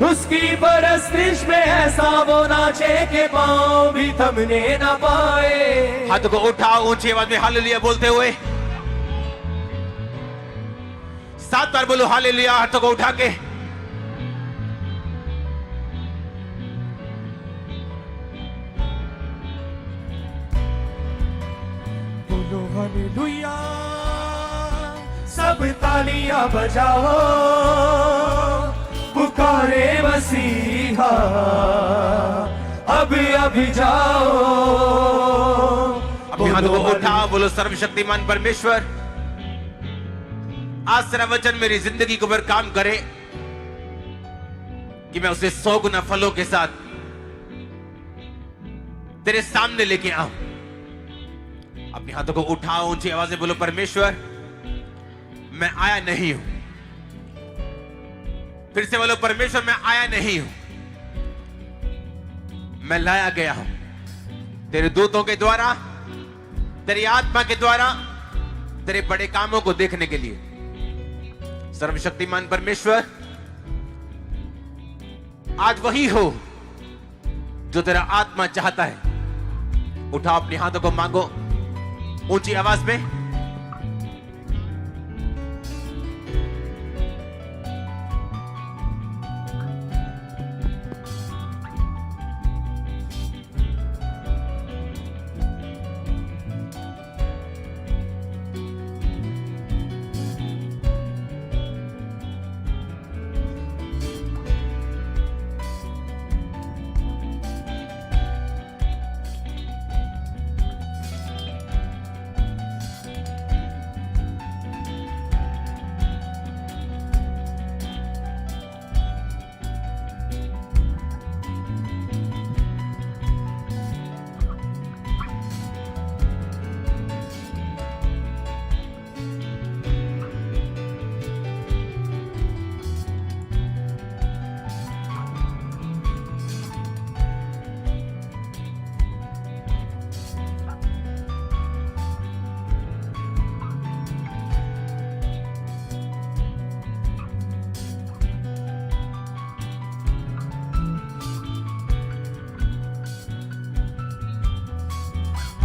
उसकी परस्तिश में ऐसा वो नाचे के पाँव भी थमने ना पाए। हाथों को उठाओ ऊंची आवाज में हालेलुया बोलते हुए 7 बार बोलो हालेलुया हाथों को उठा के। बोलो हालेलुया, सब तालियां बजाओ, पुकारे मसीहा अभी जाओ। अपने हाथों को उठाओ, बोलो सर्वशक्तिमान परमेश्वर, आज तेरा वचन मेरी जिंदगी के ऊपर काम करे कि मैं उसे 100 गुना फलों के साथ तेरे सामने लेके आऊं। अपने हाथों को उठाओ, ऊंची आवाज में बोलो परमेश्वर मैं आया नहीं हूं। फिर से बोलो परमेश्वर मैं आया नहीं हूं, मैं लाया गया हूं तेरे दूतों के द्वारा, तेरी आत्मा के द्वारा, तेरे बड़े कामों को देखने के लिए। सर्वशक्तिमान परमेश्वर आज वही हो जो तेरा आत्मा चाहता है। उठाओ अपने हाथों को, मांगो ऊंची आवाज में।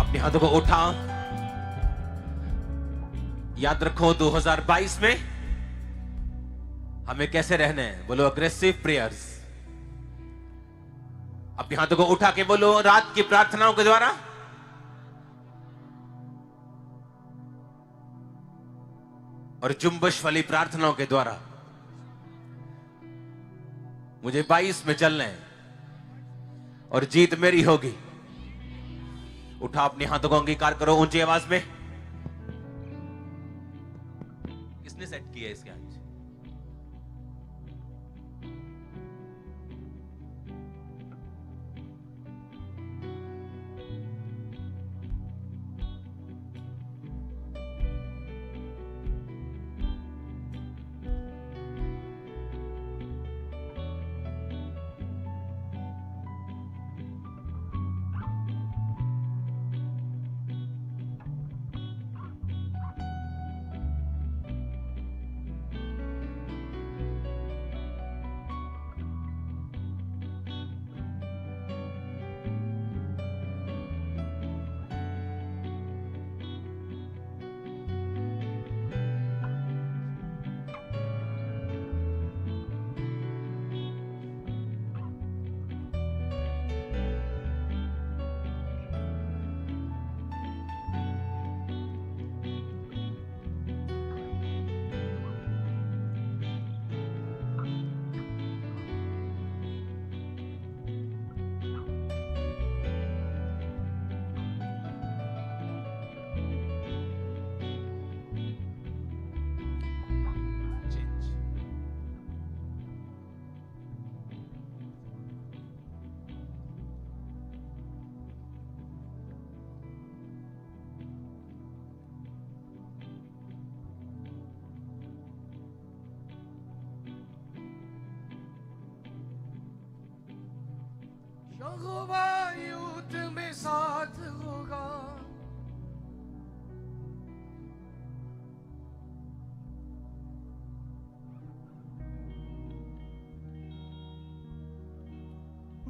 अपने हाथों को उठाओ। याद रखो 2022 में हमें कैसे रहना है, बोलो अग्रेसिव प्रेयर्स। अपने हाथों को उठा के बोलो रात की प्रार्थनाओं के द्वारा और जुम्बश वाली प्रार्थनाओं के द्वारा मुझे 22 में चलना है और जीत मेरी होगी। उठा अपने हाथों को अंगीकार करो ऊंची आवाज में। किसने सेट किया इसके आज? यहोवा युद्ध में साथ होगा,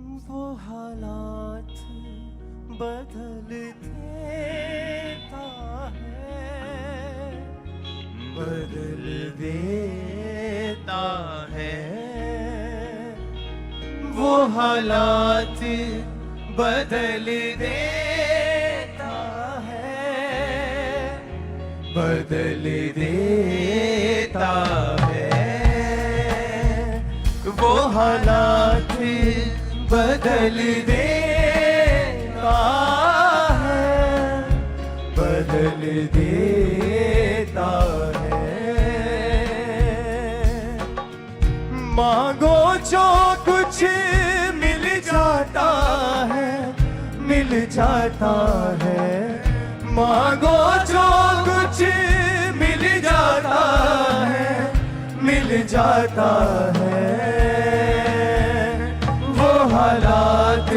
वो हालात बदल देता है, बदल देता है। वो हालात बदल देता है, बदल देता है। वो हालात बदल देता है, बदल देता है। मांगो जो कुछ मिल जाता है, मिल जाता है। मांगो जो कुछ मिल जाता है, मिल जाता है। वो हालात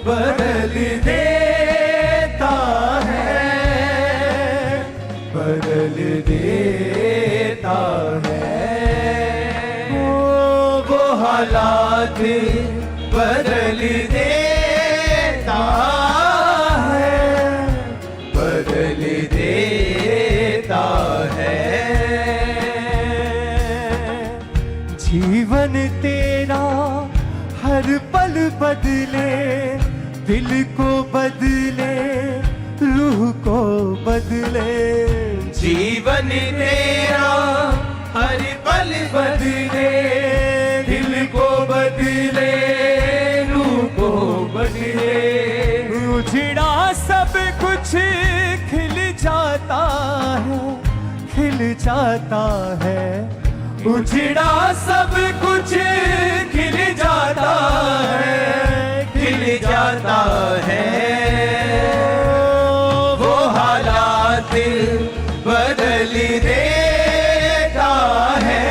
बदल देता है, बदल देता है। वो हालात बदल देता है, बदल देता है। जीवन तेरा हर पल बदले, दिल को बदले, रूह को बदले। जीवन तेरा हर पल बदले, दिल को बदले, रूह को बदले। उजड़ा सब कुछ खिल जाता है, खिल जाता है। उजड़ा सब कुछ खिल जाता है, खिल जाता है। वो हालात बदल देता है,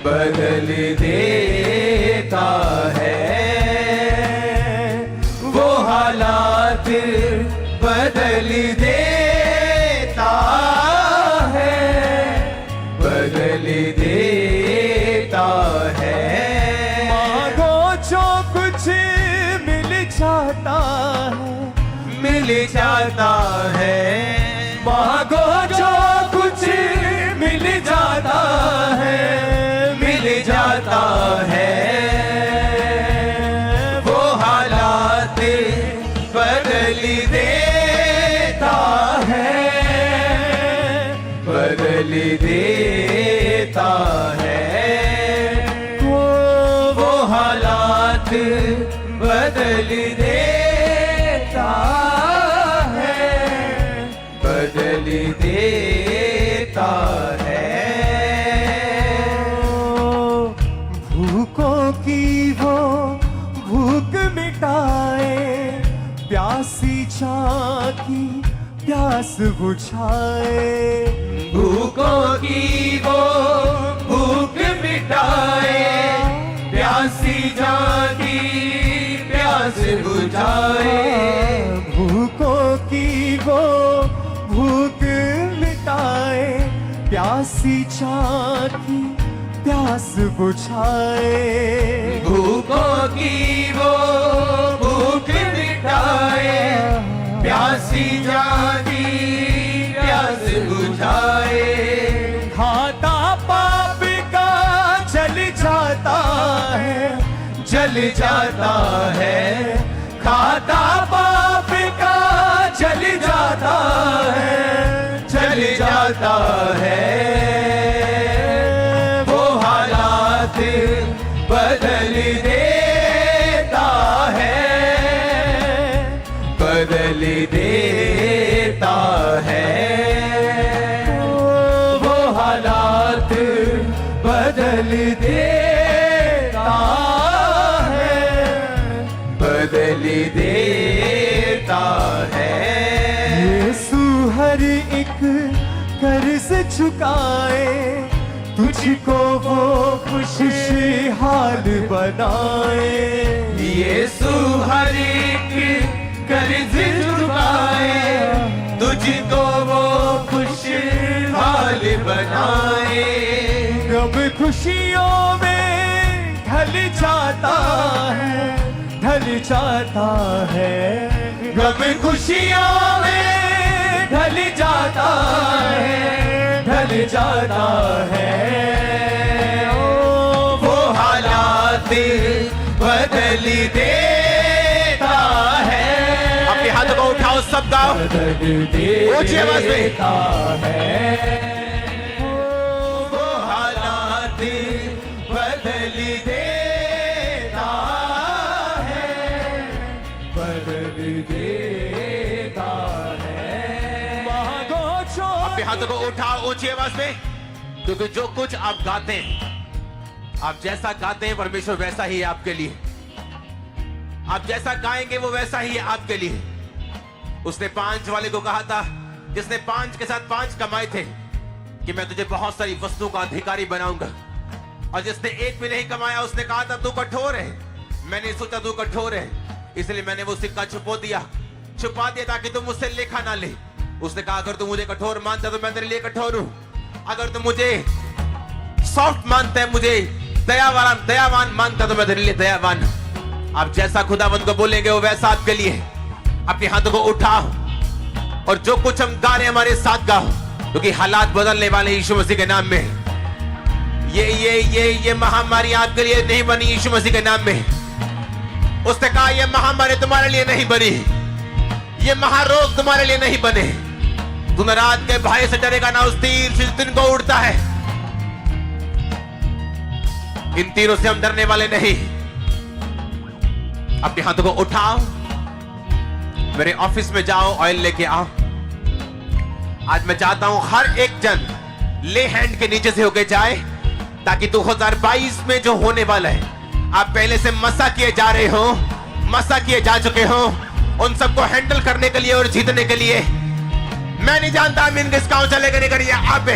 बदल देता है। वो हालात बदल देता है, बदल देता है। मांगो जो कुछ मिल जाता है, मिल जाता है। मांगो जो कुछ मिल जाता है, मिल जाता है। वो हालात बदल देता है, बदल देता है। वो हालात बदल देता है, बदल देता है। भूखों की वो भूख मिटाए, प्यासी चाह की प्यास बुझाए। भूखों की वो भूख मिटाए, प्यासी जागी प्यास बुझाए। भूखों की वो भूख मिटाए, प्यासी जागी प्यास बुझाए। भूखों की वो भूख मिटाए, प्यासी जागी प्यास बुझाए। खाता पाप का जल जाता है, जल जाता है। खाता पाप का जल जाता है, जल जाता है। वो हालात बदल देता है, बदल देता है। वो हालात बदल देता है, बदल देता है। यीशु हर एक कर्ज चुकाए, तुझको वो खुशहाल बनाए। यीशु हर एक कर्ज चुकाए, तुझको वो खुशहाल बनाए। गम खुशियों में ढल जाता है, ढल जाता है, गम खुशियों में ढल जाता है, ढल जाता है। ओ वो हालात बदल देता है, अपने हाथों को उठाओ, सब गाओ ऊंची आवाज में। वो हालात बदल देता है, बदल देता है। मांगो छोड़, अपने हाथों को उठाओ ऊंची आवाज में, क्योंकि जो कुछ आप गाते हैं, आप जैसा गाते हैं परमेश्वर वैसा ही है आपके लिए। आप जैसा गाएंगे वो वैसा ही है आपके लिए। उसने 5 वाले को कहा था, जिसने 5 के साथ 5 कमाए थे, कि मैं तुझे बहुत सारी वस्तुओं का अधिकारी बनाऊंगा। और जिसने 1 भी नहीं कमाया, उसने कहा था तू कठोर है। मैंने सोचा तू कठोर है, इसलिए मैंने वो सिक्का छुपा दिया ताकि तुम मुझसे लेखा ना ले। उसने कहा अगर तू मुझे कठोर मानता तो मैं तेरे लिए कठोर हूं, अगर तू मुझे सॉफ्ट मानता है, मुझे दयावान मानता तो मैं तेरे लिए दयावान हूं। आप जैसा खुदावंद को बोलेंगे वो वैसा आपके लिए। अपने हाथों को उठाओ और जो कुछ हम गा रहे हैं हमारे साथ गाओ, क्योंकि हालात बदलने वाले यीशु मसीह के नाम में। ये महामारी आपके लिए नहीं बनी यीशु मसीह के नाम में। उसने कहा ये महामारी तुम्हारे लिए नहीं बनी, ये महारोग तुम्हारे लिए नहीं बने। तू न रात के भय से डरेगा, ना उस तीर से दिन को उड़ता है। इन तीरों से हम डरने वाले नहीं। अपने हाथों को उठाओ, मेरे ऑफिस में जाओ, ऑयल लेके आओ। आज मैं चाहता हूं हर एक जन ले हैंड के नीचे से होके जाए, ताकि 2022 में जो होने वाला है, आप पहले से मसा किए जा रहे हो, मसा किए जा चुके हो, उन सबको हैंडल करने के लिए और जीतने के लिए। मैं नहीं जानता आमीन किस गांव चलेगा नहीं करिए आप।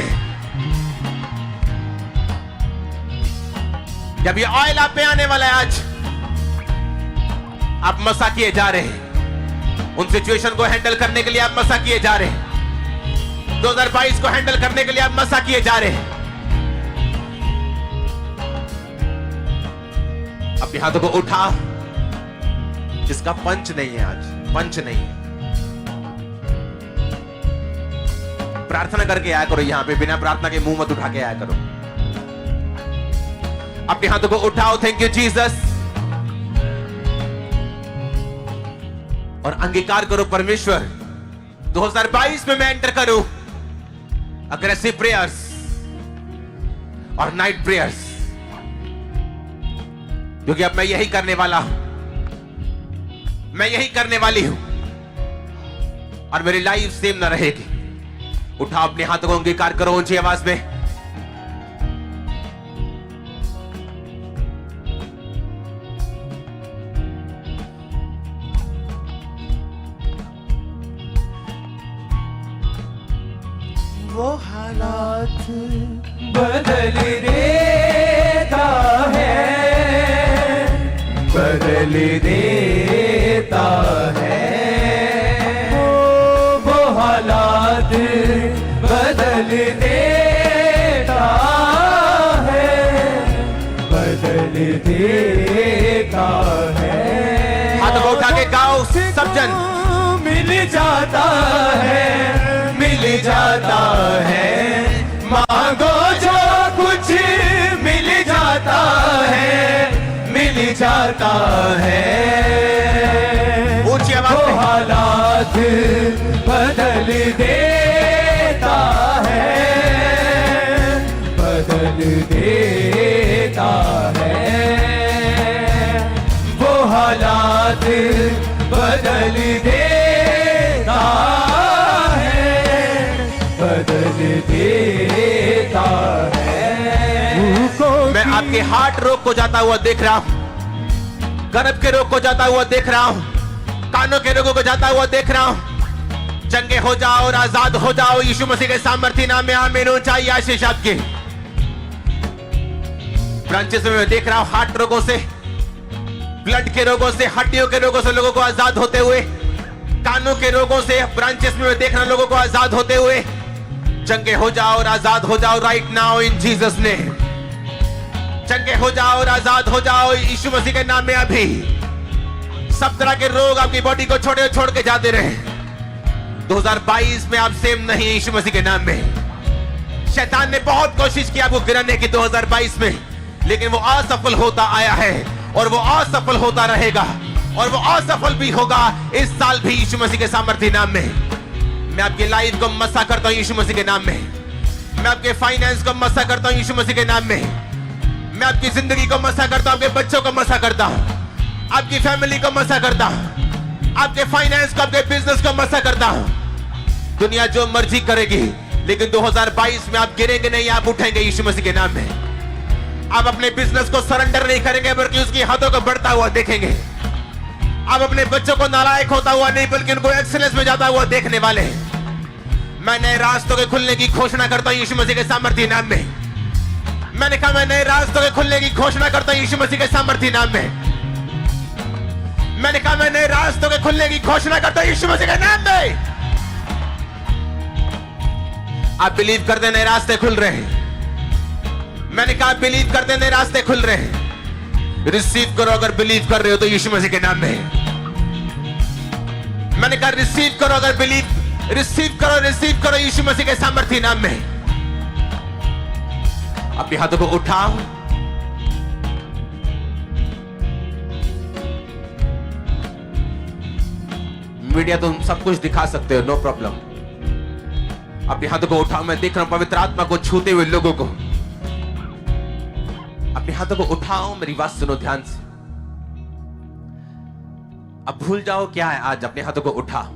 जब ये ऑयल आप पे आने वाला है, आज आप मसा किए जा रहे हैं। उन सिचुएशन को हैंडल करने के लिए आप मसा किए जा रहे हैं। 2022 को हैंडल करने के लिए आप मसा किए जा रहे हैं। अपने हाथों को उठा, जिसका पंच नहीं है, आज पंच नहीं है। प्रार्थना करके आया करो यहां पे, बिना प्रार्थना के मुंह मत उठा के आया करो। अपने हाथों को उठाओ, थैंक यू जीसस, और अंगीकार करो परमेश्वर 2022 में मैं एंटर करूं अग्रेसिव प्रेयर्स और नाइट प्रेयर्स, क्योंकि अब मैं यही करने वाला हूं, मैं यही करने वाली हूं, और मेरी लाइफ सेम ना रहेगी। उठाओ अपने हाथों को, अंगीकार करो ऊंची आवाज में। वो हालात बदल देता है, बदल देता है। वो हालात बदल देता है, बदल देता है। हाथों को उठा के गाओ सब जन। मिल जाता है, मिल जाता है, मांगो जो कुछ मिल जाता है, मिल जाता है। ऊंची आवाज में। हालात बदल देता है, बदल देता है। वो हालात बदल देता है, बदल देता है। मैं आपके हार्ट रोग को जाता हुआ देख रहा हूं, गर्भ के रोग को जाता हुआ देख रहा हूं, कानों के रोगों को जाता हुआ देख रहा हूं। चंगे हो जाओ और आजाद हो जाओ यीशु मसीह के सामर्थ्य नाम में, आमीन। ऊंचाई आशीष आपकी। ब्रांचेस में मैं देख रहा हूं हार्ट रोगों से, ब्लड के रोगों से, हड्डियों के रोगों से लोगों को आजाद होते हुए, कानों के रोगों से ब्रांचेस में मैं देख रहा हूं लोगों को आजाद होते हुए। चंगे हो जाओ और आजाद हो जाओ right now in Jesus name. चंगे हो जाओ और आजाद हो जाओ यीशु मसीह के नाम में। अभी सब तरह के रोग आपकी बॉडी को छोड़ के जाते रहे। 2022 में आप सेम नहीं है यीशु मसीह के नाम में। शैतान ने बहुत कोशिश की आपको गिराने की 2022 में, लेकिन वो असफल होता आया है और वो असफल होता रहेगा और वो असफल भी होगा इस साल भी यीशु मसीह के सामर्थ्य नाम में। मैं आपकी लाइफ को मसा करता हूं यीशु मसीह के नाम में। मैं आपके फाइनेंस को मसा करता हूं यीशु मसीह के नाम में। मैं आपकी जिंदगी को मसा करता हूं, आपके बच्चों को मसा करता हूं, आपकी फैमिली को मसा करता हूं, आपके फाइनेंस को, आपके बिजनेस को मसा करता हूं। दुनिया जो मर्जी करेगी, लेकिन 2022 में आप गिरेंगे नहीं, आप उठेंगे यीशु मसीह के नाम में। आप अपने बिजनेस को सरेंडर नहीं करेंगे, बल्कि उसकी हाथों को बढ़ता हुआ देखेंगे। आप अपने बच्चों को नालायक होता हुआ नहीं, बल्कि उनको एक्सीलेंस में जाता हुआ देखने वाले हैं। मैं नए रास्तों के खुलने की घोषणा करता हूं यीशु मसीह के सामर्थ्य नाम में। मैंने कहा मैं नए रास्तों के खुलने की घोषणा करता हूं यीशु मसीह के सामर्थ्य नाम में। मैंने कहा मैं नए रास्तों के खुलने की घोषणा करता हूं यीशु मसीह के नाम में। आप बिलीव करते नए रास्ते खुल रहे हैं। मैंने कहा बिलीव करते नए रास्ते खुल रहे हैं। रिसीव करो अगर बिलीव कर रहे हो तो यीशु मसीह के नाम में। मैंने कहा रिसीव करो अगर रिसीव करो यीशु मसीह के सामर्थ्य नाम में। अपने हाथों को उठाओ। मीडिया तुम सब कुछ दिखा सकते हो, नो प्रॉब्लम। अपने हाथों को उठाओ। मैं देख रहा हूं पवित्र आत्मा को छूते हुए लोगों को। अपने हाथों को उठाओ, मेरी बात सुनो ध्यान से। अब भूल जाओ क्या है आज, अपने हाथों को उठाओ।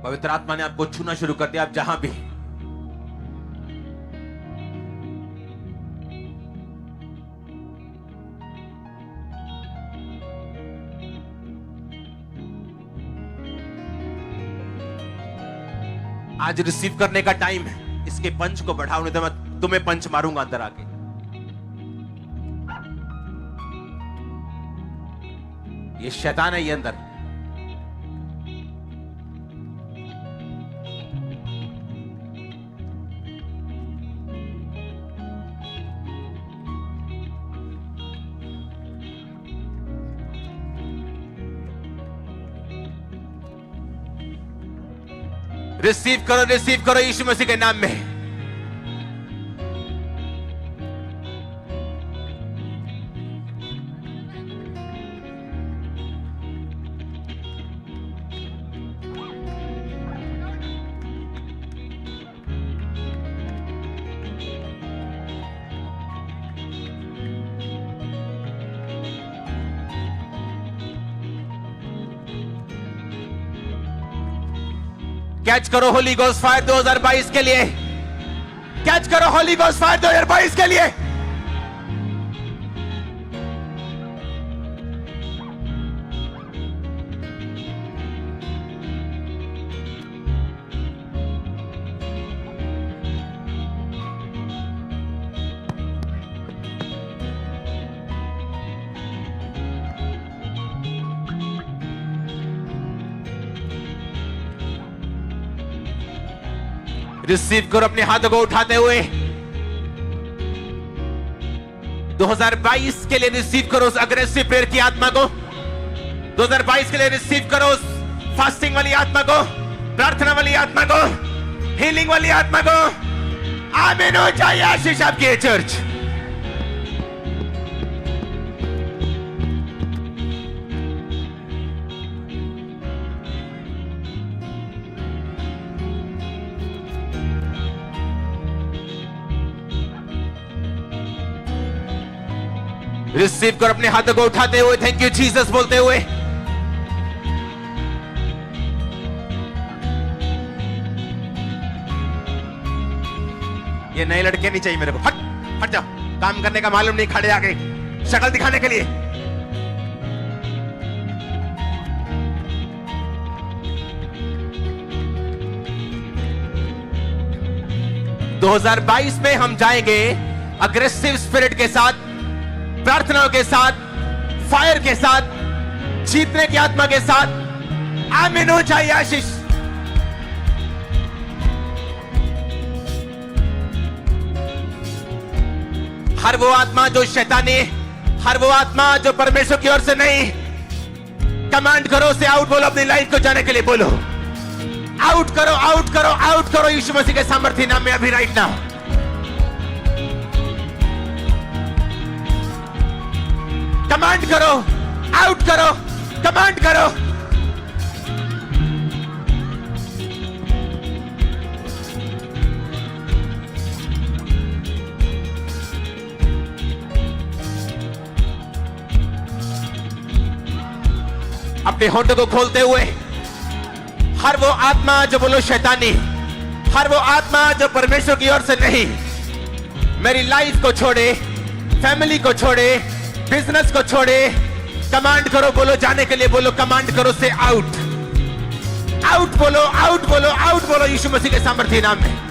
पवित्र आत्मा ने आपको छूना शुरू कर दिया। आप जहां भी आज रिसीव करने का टाइम है। इसके पंच को बढ़ाओ, नहीं तो मैं तुम्हें पंच मारूंगा अंदर आके। ये शैतान है ये अंदर। रिसीव करो यीशु मसीह के नाम में। कैच करो होली गोस्ट फायर 2022 के लिए। कैच करो होली गोस्ट फायर 2022 के लिए। रिसीव करो अपने हाथों को उठाते हुए। 2022 के लिए रिसीव करो उस अग्रेसिव प्रेयर की आत्मा को। 2022 के लिए रिसीव करो उस फास्टिंग वाली आत्मा को, प्रार्थना वाली आत्मा को, हीलिंग वाली आत्मा को। आमीन हो जाए आशीष आपकी चर्च। रिसीव करो अपने हाथों को उठाते हुए, थैंक यू जीसस बोलते हुए। ये नए लड़के नहीं चाहिए मेरे को। हट जाओ। काम करने का मालूम नहीं, खड़े आगे शक्ल दिखाने के लिए। ...2022 में हम जाएंगे अग्रेसिव स्पिरिट के साथ प्रार्थनाओं के साथ, फायर के साथ, जीतने की आत्मा के साथ आमीन हो चाहिए आशीष। हर वो आत्मा जो शैतानी, हर वो आत्मा जो परमेश्वर की ओर से नहीं, कमांड करो उसे आउट बोलो, अपनी लाइफ को जाने के लिए बोलो, आउट करो, आउट करो, आउट करो यीशु मसीह के सामर्थ्य नाम में अभी राइट नाउ। कमांड करो, आउट करो, कमांड करो। अपने होंठों को खोलते हुए हर वो आत्मा जो बोलो शैतानी, हर वो आत्मा जो परमेश्वर की ओर से नहीं, मेरी लाइफ को छोड़े, फैमिली को छोड़े, बिजनेस को छोड़े, कमांड करो, बोलो जाने के लिए बोलो, कमांड करो से आउट, आउट बोलो, आउट बोलो, आउट बोलो यीशु मसीह के सामर्थ्य नाम में।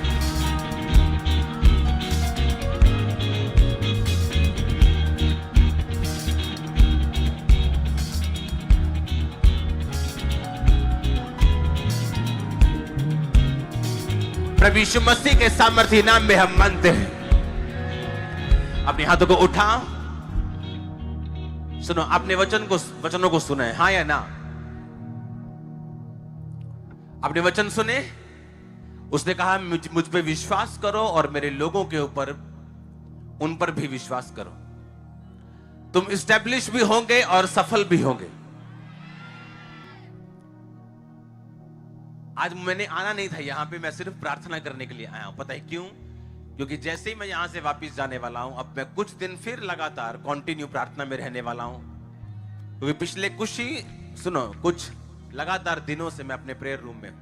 प्रभु यीशु मसीह के सामर्थ्य नाम में हम मानते हैं। अपने हाथों को उठाओ, सुनो, अपने वचनों को सुने, हाँ या ना? अपने वचन सुने। उसने कहा मुझ पे विश्वास करो और मेरे लोगों के ऊपर, उन पर भी विश्वास करो, तुम इस्टेब्लिश भी होंगे और सफल भी होंगे। आज मैंने आना नहीं था यहां पे, मैं सिर्फ प्रार्थना करने के लिए आया हूं। पता है क्यों? क्योंकि जैसे ही मैं यहां से वापस जाने वाला हूं, अब मैं कुछ दिन फिर लगातार कंटिन्यू प्रार्थना में रहने वाला हूं, क्योंकि पिछले कुछ लगातार दिनों से मैं अपने प्रेयर रूम में हूं।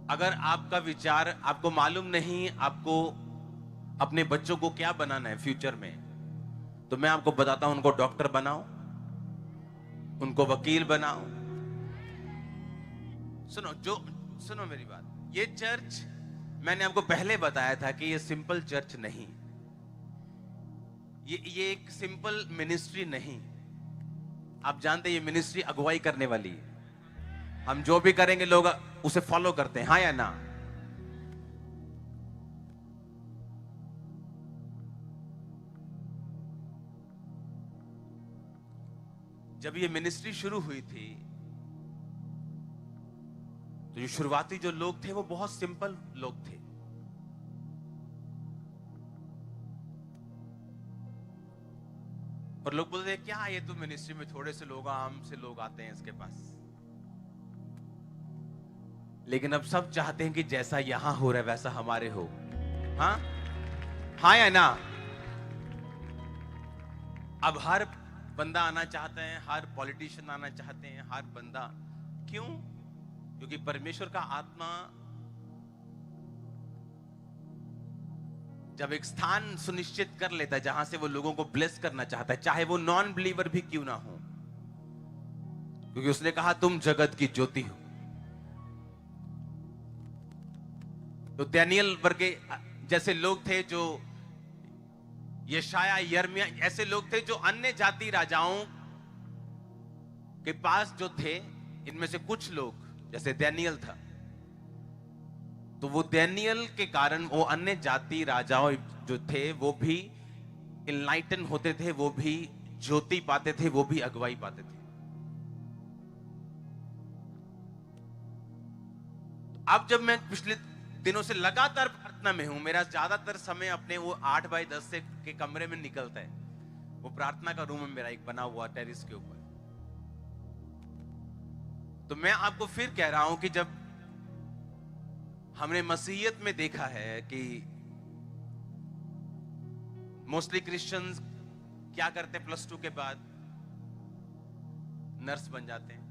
अगर आपका विचार, आपको मालूम नहीं आपको अपने बच्चों को क्या बनाना है फ्यूचर में, तो मैं आपको बताता हूं, उनको डॉक्टर बनाओ, उनको वकील बनाओ। सुनो मेरी बात, ये चर्च, मैंने आपको पहले बताया था कि ये सिंपल चर्च नहीं, ये एक सिंपल मिनिस्ट्री नहीं। आप जानते हैं ये मिनिस्ट्री अगुवाई करने वाली है। हम जो भी करेंगे लोग उसे फॉलो करते हैं, हाँ या ना? जब ये मिनिस्ट्री शुरू हुई थी तो जो शुरुआती जो लोग थे वो बहुत सिंपल लोग थे। और लोग बोलते हैं क्या ये तो मिनिस्ट्री में थोड़े से लोग, आम से लोग आते हैं इसके पास। लेकिन अब सब चाहते हैं कि जैसा यहां हो रहा है वैसा हमारे हो, हाँ हाँ या ना? अब हर बंदा आना चाहता है, हर पॉलिटिशियन आना चाहते हैं, हर बंदा। क्यों? क्योंकि परमेश्वर का आत्मा जब एक स्थान सुनिश्चित कर लेता है जहां से वो लोगों को ब्लेस करना चाहता है, चाहे वो नॉन बिलीवर भी क्यों ना हो, क्योंकि उसने कहा तुम जगत की ज्योति हो। तो दानियल वर्गे जैसे लोग थे, जो यशाया, यिर्मयाह, ऐसे लोग थे जो अन्य जाति राजाओं के पास जो थे, इनमें से कुछ लोग जैसे दानियल था, तो वो दानियल के कारण वो अन्य जाति राजाओं जो थे वो भी इनलाइटन होते थे, वो भी ज्योति पाते थे, वो भी अगुवाई पाते थे। अब जब मैं पिछले दिनों से लगातार प्रार्थना में हूं, मेरा ज्यादातर समय अपने वो 8x10 से के कमरे में निकलता है। वो प्रार्थना का रूम है मेरा, एक बना हुआ टेरिस के ऊपर। तो मैं आपको फिर कह रहा हूं कि जब हमने मसीहियत में देखा है कि मोस्टली क्रिश्चियंस क्या करते हैं, +2 के बाद नर्स बन जाते हैं।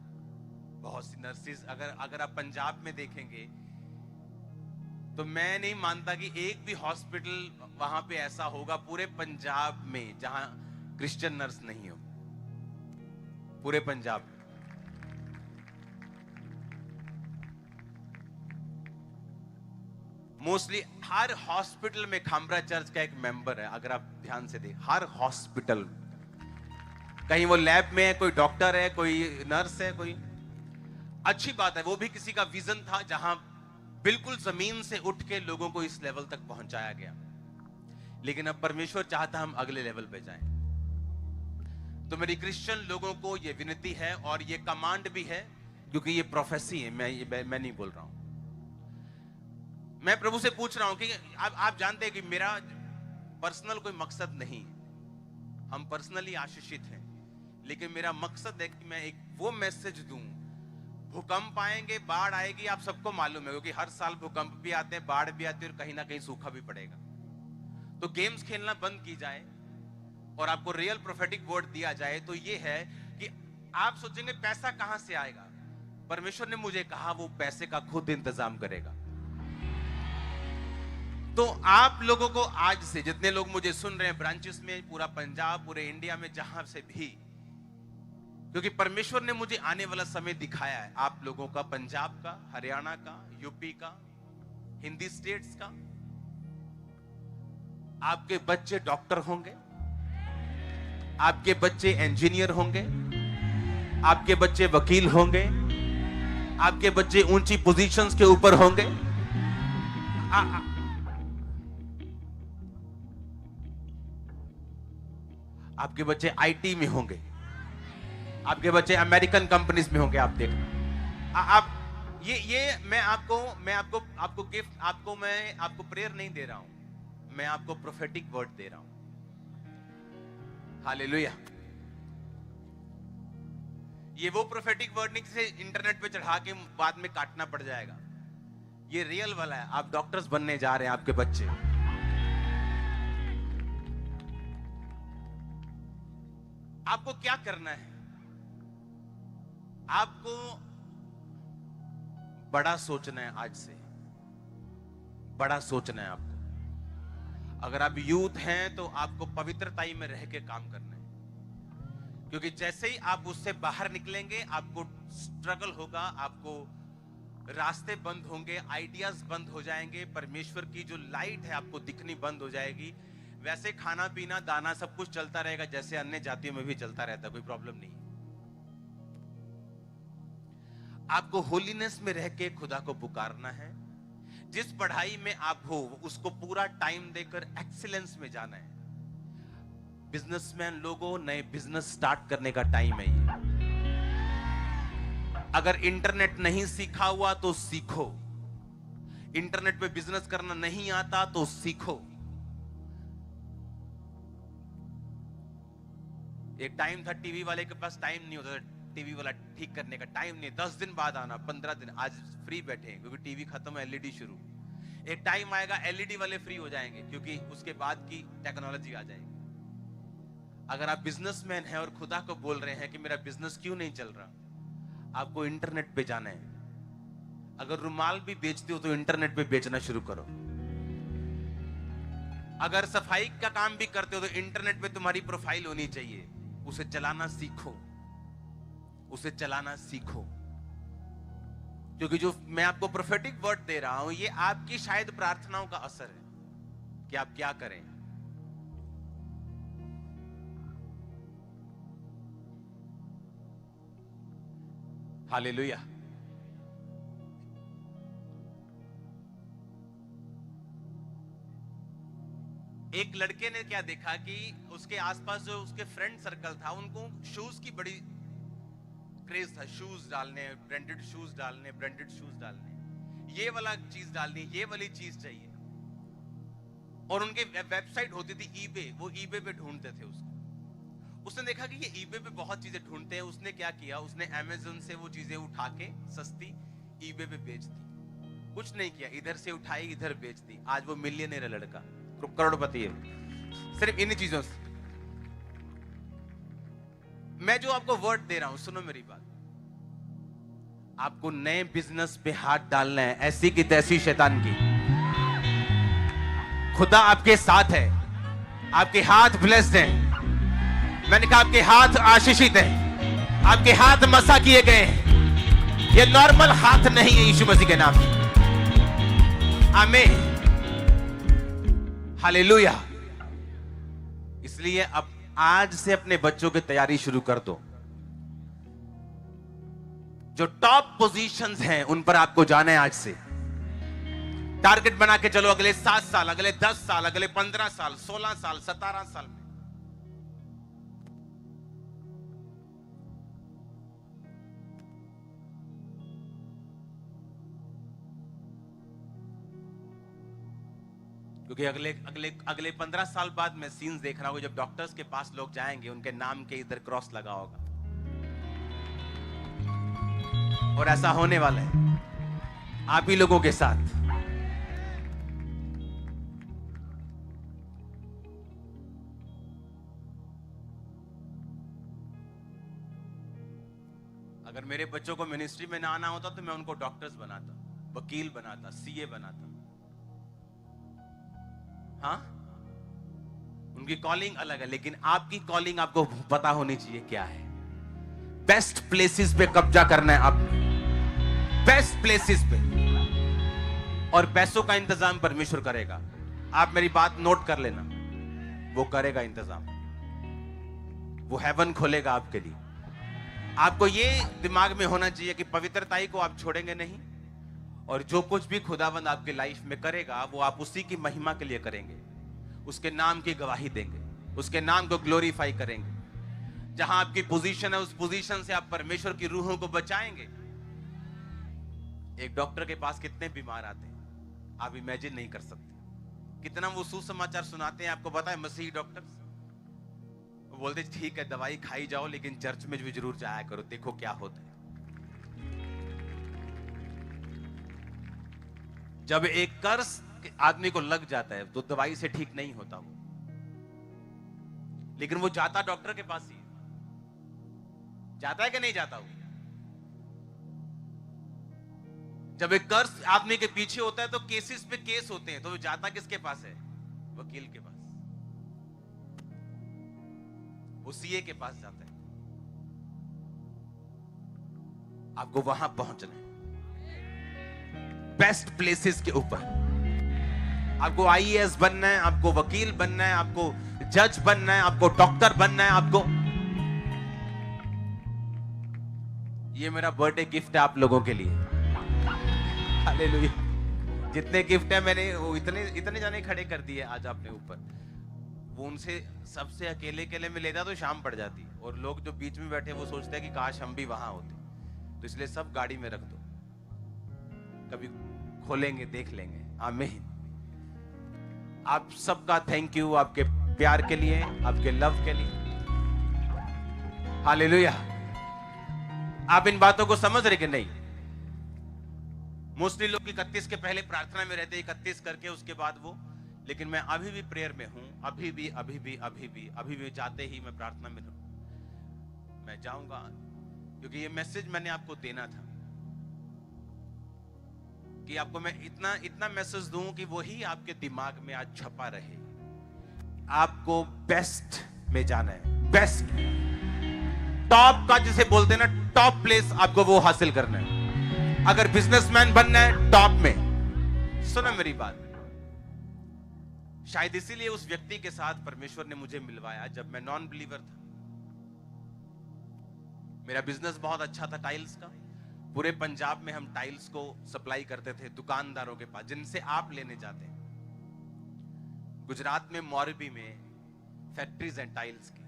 बहुत सी नर्सेज, अगर आप पंजाब में देखेंगे तो मैं नहीं मानता कि एक भी हॉस्पिटल वहां पे ऐसा होगा पूरे पंजाब में जहां क्रिश्चियन नर्स नहीं हो, पूरे पंजाब में। मोस्टली हर हॉस्पिटल में खामरा चर्च का एक मेंबर है, अगर आप ध्यान से देखें, हर हॉस्पिटल, कहीं वो लैब में है, कोई डॉक्टर है, कोई नर्स है, कोई, अच्छी बात है, वो भी किसी का विजन था जहां बिल्कुल जमीन से उठ के लोगों को इस लेवल तक पहुंचाया गया। लेकिन अब परमेश्वर चाहता हम अगले लेवल पे जाएं। तो मेरी क्रिश्चियन लोगों को ये विनती है और ये कमांड भी है, क्योंकि ये प्रोफेसी है, मैं नहीं बोल रहा हूं। मैं प्रभु से पूछ रहा हूं कि आप जानते हैं कि मेरा पर्सनल कोई मकसद नहीं, हम पर्सनली आशीषित हैं, लेकिन मेरा मकसद है कि मैं एक वो मैसेज दूं। भूकंप आएंगे, बाढ़ आएगी, आप सबको मालूम है, क्योंकि हर साल भूकंप भी आते हैं, बाढ़ भी आती है, और कहीं ना कहीं सूखा भी पड़ेगा। तो गेम्स खेलना बंद की जाए और आपको रियल प्रोफेटिक वर्ड दिया जाए तो ये है कि आप सोचेंगे पैसा कहां से आएगा। परमेश्वर ने मुझे कहा वो पैसे का खुद इंतजाम करेगा। तो आप लोगों को आज से, जितने लोग मुझे सुन रहे हैं ब्रांचेस में, पूरा पंजाब, पूरे इंडिया में, जहां से भी, क्योंकि परमेश्वर ने मुझे आने वाला समय दिखाया है, आप लोगों का, पंजाब का, हरियाणा का, यूपी का, हिंदी स्टेट्स का, आपके बच्चे डॉक्टर होंगे, आपके बच्चे इंजीनियर होंगे, आपके बच्चे वकील होंगे, आपके बच्चे ऊंची पोजीशंस के ऊपर होंगे। आपके बच्चे आईटी में होंगे, आपके बच्चे अमेरिकन कंपनीज में होंगे। आप देखना, आप ये मैं आपको गिफ्ट, मैं आपको प्रेयर नहीं दे रहा हूं, मैं आपको प्रोफेटिक वर्ड दे रहा हूं। हालेलुया। ये वो प्रोफेटिक वर्ड नहीं जिसे इंटरनेट पे चढ़ा के बाद में काटना पड़ जाएगा। ये रियल वाला है। आप डॉक्टर्स बनने जा रहे हैं, आपके बच्चे। आपको क्या करना है? आपको बड़ा सोचना है। आज से बड़ा सोचना है आपको। अगर आप यूथ हैं तो आपको पवित्रताई में रह के काम करना है, क्योंकि जैसे ही आप उससे बाहर निकलेंगे आपको स्ट्रगल होगा, आपको रास्ते बंद होंगे, आइडियाज बंद हो जाएंगे, परमेश्वर की जो लाइट है आपको दिखनी बंद हो जाएगी। वैसे खाना पीना दाना सब कुछ चलता रहेगा जैसे अन्य जातियों में भी चलता रहता, कोई प्रॉब्लम नहीं। आपको होलीनेस में रह के खुदा को पुकारना है। जिस पढ़ाई में आप हो उसको पूरा टाइम देकर एक्सीलेंस में जाना है। बिजनेसमैन लोगों, नए बिजनेस स्टार्ट करने का टाइम है ये। अगर इंटरनेट नहीं सीखा हुआ तो सीखो। इंटरनेट पे बिजनेस करना नहीं आता तो सीखो। एक टाइम था टीवी वाले के पास टाइम नहीं होता था, टीवी वाला ठीक करने का टाइम नहीं, 10 दिन बाद आना, 15 दिन। आज फ्री बैठे हैं क्योंकि टीवी खत्म है, एलईडी शुरू। एक टाइम आएगा एलईडी वाले फ्री हो जाएंगे क्योंकि उसके बाद की टेक्नोलॉजी आ जाएगी। अगर आप बिजनेसमैन हैं और खुदा को बोल रहे हैं कि मेरा बिजनेस क्यों नहीं चल रहा, आपको इंटरनेट पे जाना है। अगर रुमाल भी बेचते हो तो इंटरनेट पे बेचना शुरू करो। अगर सफाई का काम भी करते हो तो इंटरनेट पे तुम्हारी प्रोफाइल होनी चाहिए। उसे चलाना सीखो, उसे चलाना सीखो। क्योंकि जो मैं आपको प्रोफेटिक वर्ड दे रहा हूं ये आपकी शायद प्रार्थनाओं का असर है कि आप क्या करें। हालेलुया। एक लड़के ने क्या देखा कि उसके आसपास जो उसके फ्रेंड सर्कल था उनको शूज की बड़ी क्रेज था। शूज डालने, ब्रांडेड शूज डालने, ब्रांडेड शूज डालने, ये वाला चीज डालनी, ये वाली चीज चाहिए। और उनके वेबसाइट होती थी ईबे, वो ईबे पे ढूंढते थे उसको। उसने देखा कि ये ईबे पे बहुत चीजें ढूंढते हैं। उसने क्या किया, उसने अमेज़न से वो चीजें उठा के सस्ती ईबे पे बेच दी। कुछ नहीं किया, इधर से उठाई इधर बेच दी। आज वो मिलियनेयर है लड़का, करोड़पति है सिर्फ इन्हीं चीजों से। मैं जो आपको वर्ड दे रहा हूं, सुनो मेरी बात। आपको नए बिजनेस पे हाथ डालना है, ऐसी की तैसी शैतान की। खुदा आपके साथ है, आपके हाथ ब्लेस्ड हैं। मैंने कहा आपके हाथ आशीषित हैं, आपके हाथ मसा किए गए हैं। ये नॉर्मल हाथ नहीं है यीशु मसीह के नाम। आमीन। हालेलुया। इसलिए अब आज से अपने बच्चों की तैयारी शुरू कर दो। जो टॉप पोजीशंस हैं उन पर आपको जाना है। आज से टारगेट बना के चलो, अगले 7 साल, अगले 10 साल, अगले 15 साल, 16 साल, 17 साल में। क्योंकि अगले अगले अगले 15 साल बाद मैं सीन्स देख रहा हूं, जब डॉक्टर्स के पास लोग जाएंगे, उनके नाम के इधर क्रॉस लगा होगा। और ऐसा होने वाला है आप ही लोगों के साथ। अगर मेरे बच्चों को मिनिस्ट्री में ना आना होता तो मैं उनको डॉक्टर्स बनाता, वकील बनाता, सीए बनाता। हाँ, उनकी कॉलिंग अलग है, लेकिन आपकी कॉलिंग आपको पता होनी चाहिए क्या है। बेस्ट प्लेसेस पे कब्जा करना है आप, बेस्ट प्लेसेस पे। और पैसों का इंतजाम परमेश्वर करेगा। आप मेरी बात नोट कर लेना, वो करेगा इंतजाम, वो हेवन खोलेगा आपके लिए। आपको ये दिमाग में होना चाहिए कि पवित्रताई को आप छोड़ेंगे नहीं, और जो कुछ भी खुदावंद आपके लाइफ में करेगा वो आप उसी की महिमा के लिए करेंगे, उसके नाम की गवाही देंगे, उसके नाम को ग्लोरीफाई करेंगे। जहां आपकी पोजीशन है उस पोजीशन से आप परमेश्वर की रूहों को बचाएंगे। एक डॉक्टर के पास कितने बीमार आते हैं आप इमेजिन नहीं कर सकते। कितना वो सुसमाचार सुनाते हैं। आपको पता है मसीही डॉक्टर्स वो बोलते ठीक है दवाई खाई जाओ, लेकिन चर्च में भी जरूर जाया करो, देखो क्या होता है। जब एक कर्ज आदमी को लग जाता है तो दवाई से ठीक नहीं होता वो, लेकिन वो जाता डॉक्टर के पास ही जाता है कि नहीं जाता वो। जब एक कर्ज आदमी के पीछे होता है तो केसेस पे केस होते हैं, तो वो जाता किसके पास है? वकील के पास, वो सीए के पास जाता है। आपको वहां पहुंचना है बेस्ट प्लेसेस के ऊपर। आपको आईएएस बनना है, आपको वकील बनना है, आपको जज बनना है, आपको डॉक्टर बनना है। आपको ये मेरा बर्थडे गिफ्ट है आप लोगों के लिए। हालेलुया। जितने गिफ्ट है मैंने वो इतने जाने खड़े कर दिए आज आपने ऊपर। वो उनसे सबसे अकेले अकेले में लेता तो शाम पड़ जाती, और लोग जो बीच में बैठे वो सोचते हैं कि काश हम भी वहां होते। तो इसलिए सब गाड़ी में रख दो, कभी खोलेंगे देख लेंगे। आमीन। आप सबका थैंक यू, आपके प्यार के लिए, आपके लव के लिए। हालेलुया। आप इन बातों को समझ रहे कि नहीं? मोस्टली लोग 31 के पहले प्रार्थना में रहते, 31 करके उसके बाद वो, लेकिन मैं अभी भी प्रेयर में हूं, अभी भी जाते ही मैं प्रार्थना में रहूं। मैं जाऊंगा क्योंकि ये मैसेज मैंने आपको देना था कि आपको मैं इतना मैसेज दूं कि वही आपके दिमाग में आज छपा रहे। आपको बेस्ट में जाना है, बेस्ट टॉप का जिसे बोलते हैं ना, टॉप प्लेस आपको वो हासिल करना है। अगर बिजनेसमैन बनना है टॉप में। सुनो मेरी बात, शायद इसीलिए उस व्यक्ति के साथ परमेश्वर ने मुझे मिलवाया जब मैं नॉन बिलीवर था। मेरा बिजनेस बहुत अच्छा था टाइल्स का। पूरे पंजाब में हम टाइल्स को सप्लाई करते थे दुकानदारों के पास जिनसे आप लेने जाते हैं। गुजरात में मोरबी में फैक्ट्रीज हैं टाइल्स की,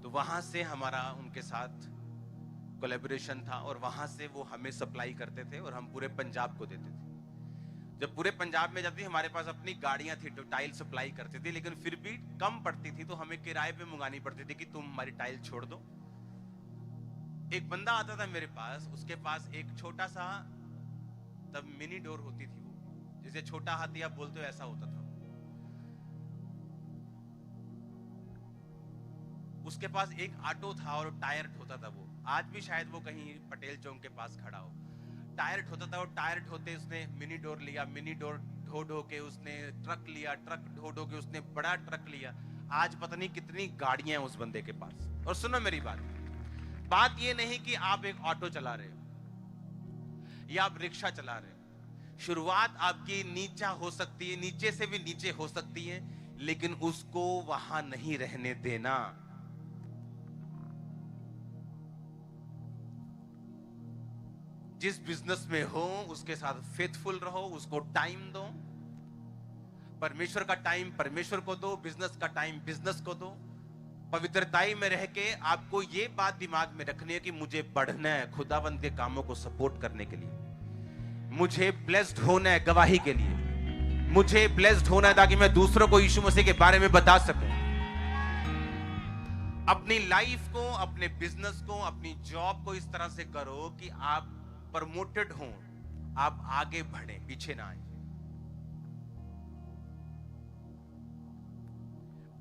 तो वहां से हमारा उनके साथ कोलैबोरेशन था, और वहां से वो हमें सप्लाई करते थे और हम पूरे पंजाब को देते थे। जब पूरे पंजाब में जाती, हमारे पास अपनी गाड़ियां थी तो टाइल सप्लाई करती थी, लेकिन फिर भी कम पड़ती थी तो हमें किराए पे मंगानी पड़ती थी कि तुम हमारी टाइल छोड़ दो। एक बंदा आता था मेरे पास, उसके पास एक छोटा सा, तब मिनी डोर होती थी, वो जैसे छोटा हाथी आप बोलते हो ऐसा होता था। उसके पास एक ऑटो था और टायर्ड होता था वो। आज भी शायद वो कहीं पटेल चौक के पास खड़ा हो। टायर्ड होता था, और टायर्ड होते उसने मिनी डोर लिया, मिनी डोर ढो के उसने ट्रक लिया, ट्रक ढो के उसने बड़ा ट्रक लिया। आज पता नहीं कितनी गाड़ियां हैं उस बंदे के पास। और सुनो मेरी बात ये नहीं कि आप एक ऑटो चला रहे हो या आप रिक्शा चला रहे हो। शुरुआत आपकी नीचा हो सकती है, नीचे से भी नीचे हो सकती है, लेकिन उसको वहां नहीं रहने देना। जिस बिजनेस में हो उसके साथ फेथफुल रहो, उसको टाइम दो। परमेश्वर का टाइम परमेश्वर को दो, बिजनेस का टाइम बिजनेस को दो। पवित्रताई में रह के आपको ये बात दिमाग में रखनी है कि मुझे बढ़ना है खुदावंद के कामों को सपोर्ट करने के लिए, मुझे ब्लेस्ड होना है गवाही के लिए, मुझे ब्लेस्ड होना है ताकि मैं दूसरों को यीशु मसीह के बारे में बता सकूं। अपनी लाइफ को, अपने बिजनेस को, अपनी जॉब को इस तरह से करो कि आप प्रमोटेड हो, आप आगे बढ़े, पीछे ना आए।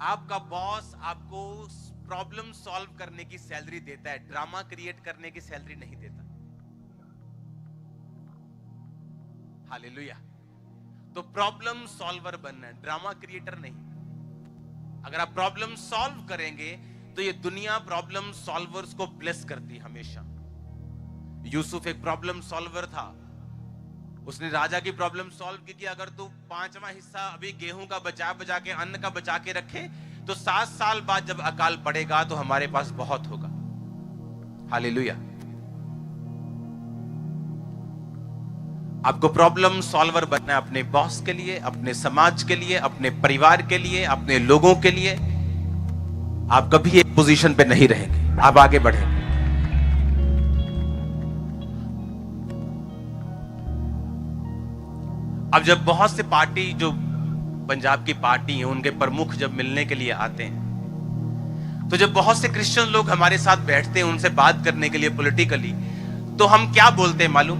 आपका बॉस आपको प्रॉब्लम सॉल्व करने की सैलरी देता है, ड्रामा क्रिएट करने की सैलरी नहीं देता। हालेलुया। तो प्रॉब्लम सॉल्वर बनना है, ड्रामा क्रिएटर नहीं। अगर आप प्रॉब्लम सॉल्व करेंगे तो ये दुनिया प्रॉब्लम सॉल्वर्स को ब्लेस करती हमेशा। यूसुफ एक प्रॉब्लम सॉल्वर था, उसने राजा की प्रॉब्लम सॉल्व की कि अगर तू 5वां हिस्सा अभी गेहूं का बचा के, अन्न का बचा के रखे, तो 7 साल बाद जब अकाल पड़ेगा तो हमारे पास बहुत होगा। हालेलुया। आपको प्रॉब्लम सॉल्वर बनना है, अपने बॉस के लिए, अपने समाज के लिए, अपने परिवार के लिए, अपने लोगों के लिए। आप कभी एक पोजीशन पे नहीं रहेंगे, आप आगे बढ़ेंगे। अब जब बहुत से पार्टी, जो पंजाब की पार्टी है, उनके प्रमुख जब मिलने के लिए आते हैं, तो जब बहुत से क्रिश्चियन लोग हमारे साथ बैठते हैं उनसे बात करने के लिए पॉलिटिकली, तो हम क्या बोलते हैं मालूम?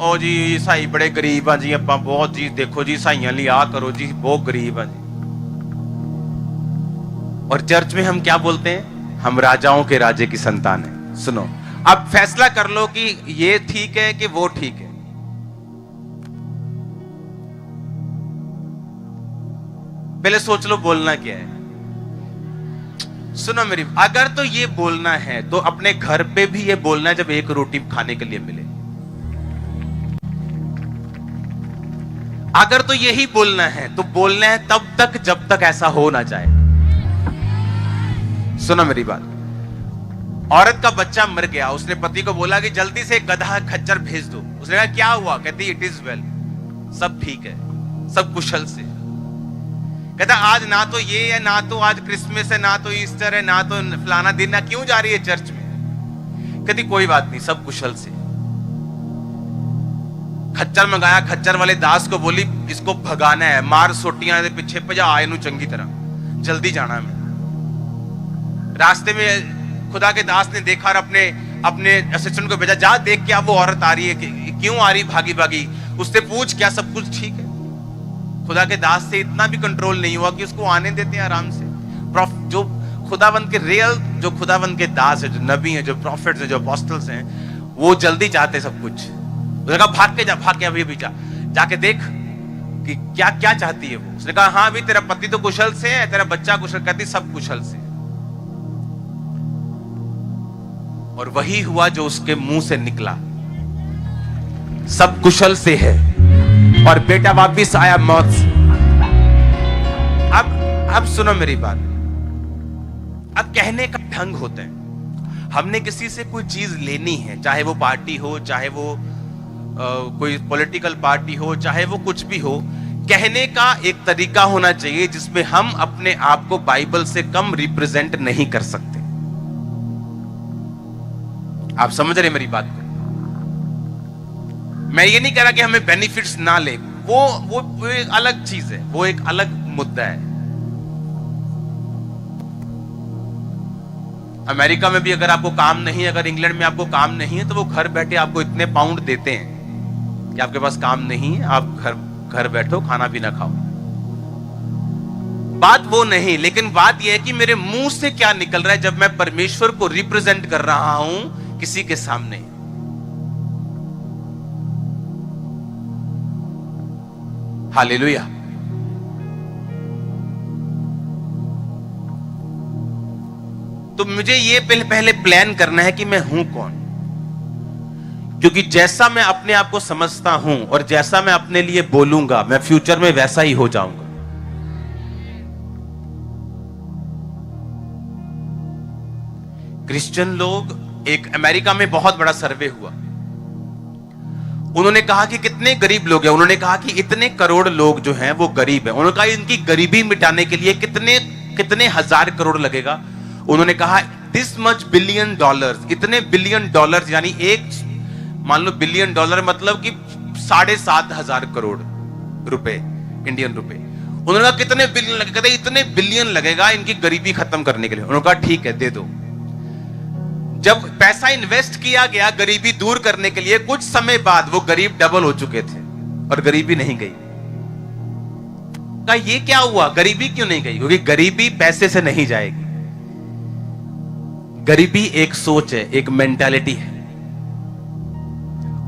ओ जी ईसाई बड़े गरीब हैं जी, अपा बहुत जी, देखो जी ईसाइयां लिए आ करो जी, बहुत गरीब हैं जी। और चर्च में हम क्या बोलते हैं? हम राजाओं के राजे की संतान है। सुनो, अब फैसला कर लो कि ये ठीक है कि वो ठीक है। पहले सोच लो बोलना क्या है। सुनो मेरी, अगर तो ये बोलना है तो अपने घर पे भी ये बोलना है जब एक रोटी खाने के लिए मिले। अगर तो यही बोलना है तो बोलना है तब तक जब तक ऐसा हो ना जाए। सुनो मेरी बात, औरत का बच्चा मर गया, उसने पति को बोला कि जल्दी से गधा खच्चर भेज दो। उसने कहा क्या हुआ? कहती इट इज वेल, सब ठीक है, सब कुशल से। कहता आज ना तो ये है, ना तो आज क्रिसमस है, ना तो ईस्टर है, ना तो फलाना दिन है, क्यों जा रही है चर्च में? कहती कोई बात नहीं, सब कुशल से। खच्चर मंगाया, खच्चर वाले दास को बोली इसको भगाना है, मार सोटियां दे पीछे भजा आए नु चंगी तरह, जल्दी जाना है। रास्ते में खुदा के दास ने देखा और अपने असिस्टेंट को भेजा, जा देख के अब वो औरत आ रही है, क्यों आ रही भागी भागी, उससे पूछ क्या सब कुछ ठीक है। खुदा के दास से इतना भी कंट्रोल नहीं हुआ कि उसको आने देते हैं आराम से। जो खुदावंद के रियल, जो खुदावंद के दास है, जो नबी हैं, जो प्रॉफिट्स हैं, जो अपोस्टल्स हैं, वो जल्दी चाहते सब कुछ। उसने कहा भाग के जा, भाग के अभी जा, जाके देख कि क्या क्या चाहती है वो। उसने कहा हाँ अभी तेरा पति तो कुशल से है, तेरा बच्चा कुशल, कहती सब कुशल से। और वही हुआ जो उसके मुंह से निकला, सब कुशल से है और बेटा वापिस आया मौत से। अब सुनो मेरी बात, अब कहने का ढंग होता है। हमने किसी से कोई चीज लेनी है, चाहे वो पार्टी हो, चाहे वो कोई पॉलिटिकल पार्टी हो, चाहे वो कुछ भी हो, कहने का एक तरीका होना चाहिए जिसमें हम अपने आप को बाइबल से कम रिप्रेजेंट नहीं कर सकते। आप समझ रहे मेरी बात को? मैं ये नहीं कह रहा कि हमें बेनिफिट्स ना ले, वो एक अलग चीज है, वो एक अलग मुद्दा है। अमेरिका में भी अगर आपको काम नहीं है, अगर इंग्लैंड में आपको काम नहीं है, तो वो घर बैठे आपको इतने पाउंड देते हैं कि आपके पास काम नहीं है, आप घर बैठो, खाना पीना खाओ। बात वो नहीं, लेकिन बात यह है कि मेरे मुंह से क्या निकल रहा है जब मैं परमेश्वर को रिप्रेजेंट कर रहा हूं किसी के सामने। हालेलुया। तो मुझे ये पहले प्लान करना है कि मैं हूं कौन, क्योंकि जैसा मैं अपने आप को समझता हूं और जैसा मैं अपने लिए बोलूंगा, मैं फ्यूचर में वैसा ही हो जाऊंगा। क्रिश्चियन लोग, एक अमेरिका में बहुत बड़ा सर्वे हुआ, उन्होंने कहा कि कितने गरीब लोग हैं। उन्होंने कहा कि इतने करोड़ लोग जो हैं वो गरीब हैं। उन्होंने कहा इनकी गरीबी मिटाने के लिए कितने कितने हजार करोड़ लगेगा। उन्होंने कहा दिस मच बिलियन डॉलर्स, इतने बिलियन डॉलर्स, यानी एक, मान लो बिलियन डॉलर मतलब कि 7,500 करोड़ रुपए, इंडियन रुपए। उन्होंने कहा कितने बिलियन लगेगा, कहते इतने बिलियन लगेगा इनकी गरीबी खत्म करने के लिए। उन्होंने कहा ठीक है, दे दो। जब पैसा इन्वेस्ट किया गया गरीबी दूर करने के लिए, कुछ समय बाद वो गरीब डबल हो चुके थे और गरीबी नहीं गई। कहा ये क्या हुआ, गरीबी क्यों नहीं गई? क्योंकि गरीबी पैसे से नहीं जाएगी। गरीबी एक सोच है, एक मेंटालिटी है।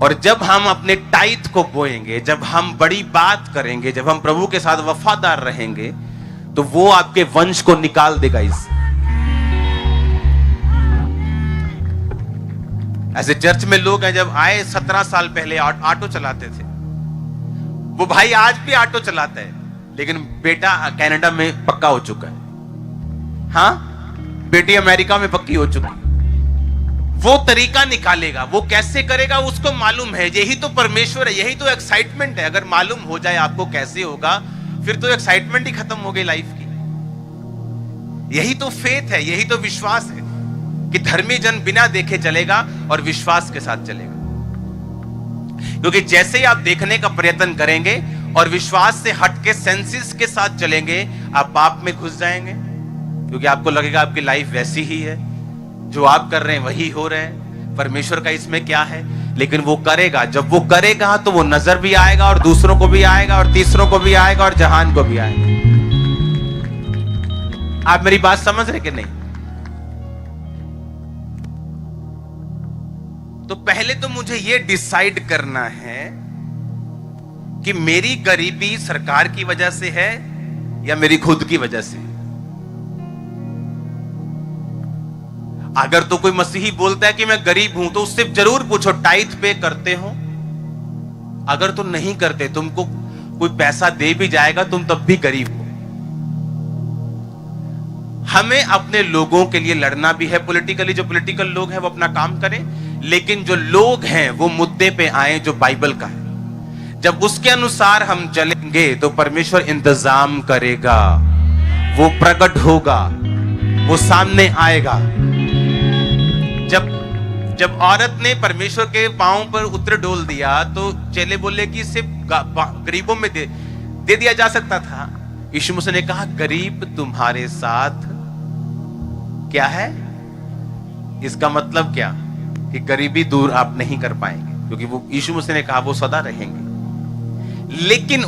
और जब हम अपने टाइट को बोएंगे, जब हम बड़ी बात करेंगे, जब हम प्रभु के साथ वफादार रहेंगे, तो वो आपके वंश को निकाल देगा इससे। ऐसे चर्च में लोग हैं, जब आए 17 साल पहले ऑटो चलाते थे, वो भाई आज भी ऑटो चलाता है, लेकिन बेटा कनाडा में पक्का हो चुका है। हाँ, बेटी अमेरिका में पक्की हो चुकी है। वो तरीका निकालेगा, वो कैसे करेगा उसको मालूम है। यही तो परमेश्वर है, यही तो एक्साइटमेंट है। अगर मालूम हो जाए आपको कैसे होगा, फिर तो एक्साइटमेंट ही खत्म हो गई लाइफ की। यही तो फेथ है, यही तो विश्वास है कि धर्मी जन बिना देखे चलेगा और विश्वास के साथ चलेगा। क्योंकि जैसे ही आप देखने का प्रयत्न करेंगे और विश्वास से हटके सेंसेस के साथ चलेंगे, आप पाप में घुस जाएंगे। क्योंकि आपको लगेगा आपकी लाइफ वैसी ही है, जो आप कर रहे हैं वही हो रहे हैं, परमेश्वर का इसमें क्या है। लेकिन वो करेगा, जब वो करेगा तो वो नजर भी आएगा और दूसरों को भी आएगा और तीसरों को भी आएगा और जहान को भी आएगा। आप मेरी बात समझ रहे कि नहीं? तो पहले तो मुझे ये डिसाइड करना है कि मेरी गरीबी सरकार की वजह से है या मेरी खुद की वजह से। अगर तो कोई मसीही बोलता है कि मैं गरीब हूं, तो उससे जरूर पूछो टाइथ पे करते हो? अगर तुम नहीं करते, तुमको कोई पैसा दे भी जाएगा, तुम तब भी गरीब हो। हमें अपने लोगों के लिए लड़ना भी है पॉलिटिकली। जो पॉलिटिकल लोग हैं वो अपना काम करें, लेकिन जो लोग हैं वो मुद्दे पे आए जो बाइबल का है। जब उसके अनुसार हम चलेंगे तो परमेश्वर इंतजाम करेगा, वो प्रकट होगा, वो सामने आएगा। जब औरत ने परमेश्वर के पांव पर उतर डोल दिया, तो चेले बोले कि इसे गरीबों में दे दिया जा सकता था। यीशु मसीह ने कहा गरीब तुम्हारे साथ क्या है? इसका मतलब क्या? कि गरीबी दूर आप नहीं कर पाएंगे, क्योंकि वो यीशु मसीह ने कहा वो सदा रहेंगे। लेकिन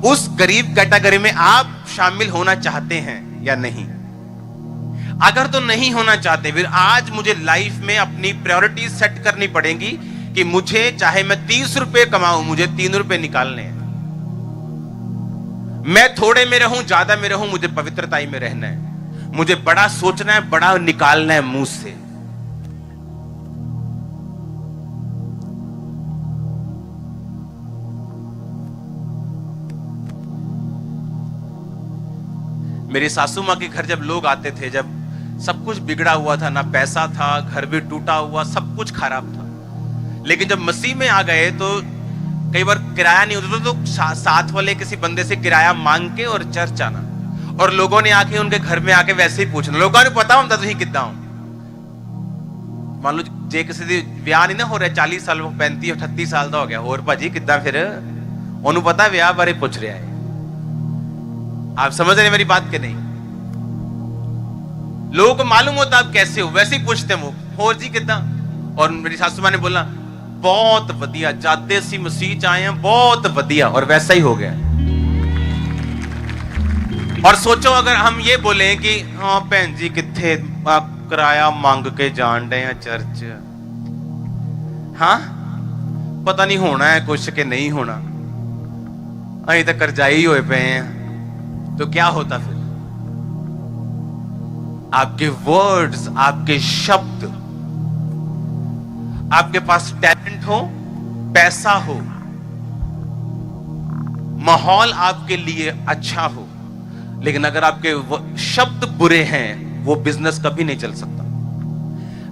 उस गरीब कैटेगरी में आप शामिल होना चाहते हैं या नहीं? अगर तो नहीं होना चाहते, फिर आज मुझे लाइफ में अपनी प्रायोरिटी सेट करनी पड़ेगी कि मुझे, चाहे मैं 30 रुपए कमाऊं, मुझे 3 रुपए निकालने हैं। मैं थोड़े में रहूं, ज्यादा में रहूं, मुझे पवित्रता में रहना है। मुझे बड़ा सोचना है, बड़ा निकालना है मुंह से। मेरी सासू माँ के घर जब लोग आते थे, जब सब कुछ बिगड़ा हुआ था, ना पैसा था, घर भी टूटा हुआ, सब कुछ खराब था, लेकिन जब मसीह में आ गए तो कई बार किराया नहीं होता तो साथ वाले किसी बंदे से किराया मांग के और चर्च आना, और लोगों ने आके उनके घर में आके वैसे ही पूछना। लोगों ने पता होता तुम कितना हो। मान लो जे किसी दी विआह नहीं ना हो रहा, 40 साल 35 38 साल का हो गया, और भाजी कितना, फिर उन्होंने पता विआह बारे पूछ रहा है। आप समझ रहे मेरी बात के नहीं? लोगों को मालूम होता आप कैसे हो, वैसे ही पूछते हैं वो, और जी कितना। और मेरी सासू माँ ने बोला बहुत वधिया, जाते सी मसीह आए हैं, बहुत वधिया, और वैसा ही हो गया। और सोचो अगर हम ये बोले कि हाँ भैन जी किथे किराया मांग के जान रहे हैं चर्च, हाँ पता नहीं होना है कुछ के नहीं होना, अभी तक कर्जाई हुए पे हैं, तो क्या होता फिर? आपके वर्ड्स, आपके शब्द आपके पास टैलेंट हो, पैसा हो, माहौल आपके लिए अच्छा हो, लेकिन अगर आपके शब्द बुरे हैं, वो बिजनेस कभी नहीं चल सकता।